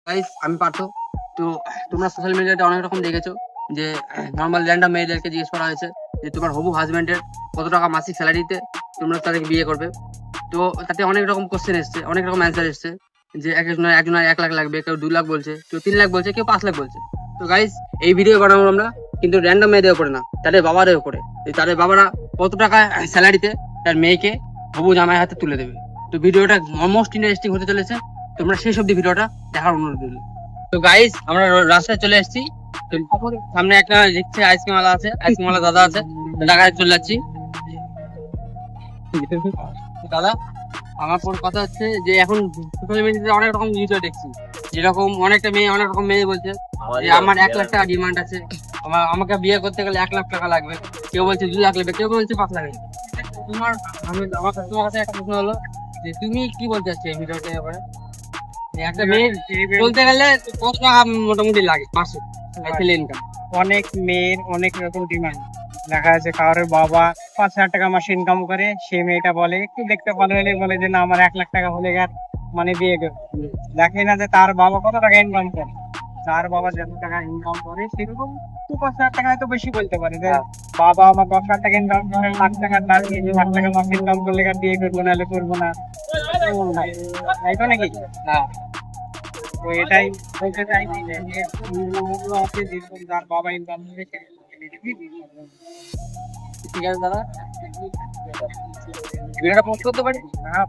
Guys আমি পার্থ। তো তোমরা সোশ্যাল মিডিয়াতে অনেক রকম দেখেছো যে নর্মাল র্যান্ডম মেয়েদেরকে জিজ্ঞেস করা হয়েছে যে তোমার হবু হাজবেন্ডের কত টাকা মাসিক স্যালারিতে তোমরা তাদেরকে বিয়ে করবে। তো তাতে অনেক রকম কোশ্চেন এসছে, অনেক রকম অ্যান্সার এসছে যে একজনের 1 লাখ লাগবে, কেউ 2 লাখ বলছে, কেউ 3 লাখ বলছে, কেউ 5 লাখ বলছে। তো গাইস এই ভিডিও বানাবো আমরা কিন্তু র্যান্ডম মেয়েদের উপরে না, তাদের বাবাদের উপরে। তাদের বাবারা কত টাকা স্যালারিতে তার মেয়েকে হবু জামাই হাতে তুলে দেবে। তো ভিডিওটা মোস্ট ইন্টারেস্টিং হতে চলেছে, তোমরা শেষ অব্দি ভিডিওটা দেখার অনুরোধ রইল। তো গাইস আমরা রাস্তায় চলে এসেছি। তো সামনে একটা দেখছে আইসক্রিম ওয়ালা আছে, আইসক্রিম ওয়ালা দাদা আছে, ঢাকায় চলে যাচ্ছি। দাদা আমার পুরো কথা হচ্ছে যে এখন সোশ্যাল মিডিয়াতে অনেক রকম ভিডিও দেখছি, যেরকম অনেকটা মেয়ে অনেক রকম মেয়ে বলছে যে আমার 1 লাখ টাকা ডিমান্ড আছে, আমাকে বিয়ে করতে গেলে 1 লাখ টাকা লাগবে, কেউ বলছে 2 লাখ লাগবে, কেউ বলছে 5 লাখ লাগবে। তোমার কাছে একটা প্রশ্ন হলো যে তুমি কি বলতে চাচ্ছো এই ভিডিওতে ব্যাপারে? একটা মেয়ে বলতে গেলে কত টাকা মোটামুটি লাগে মাসে ইনকাম? অনেক মেয়ের অনেক রকম ডিমান্ড। দেখা যাচ্ছে কারোর বাবা 5,000 টাকা মাসে ইনকাম করে, সেই মেয়েটা বলে একটু দেখতে ভালো হলে বলে যে না আমার 1 লাখ টাকা হলে আর মানে বিয়ে করবে। দেখে না যে তার বাবা কত টাকা ইনকাম করে, তার বাবা যত টাকা ইনকাম করে সেরকম 2-5,000 টাকা হয়তো বেশি বলতে পারে যে বাবা আমার 10,000 টাকা ইনকাম করে, 1 লাখ টাকা তার 1 লাখ টাকা মাসে ইনকাম করলে আর বিয়ে করবো নাহলে করবো না, তাই তো নাকি? হ্যাঁ, তো এটাই বলতে চাইছি যে নিয়মগুলো আছে যেরকম যার বাবা ইনকাম করে ঠিক আছে দাদা, ভিডিওটা পোস্ট করতে পারি? হ্যাঁ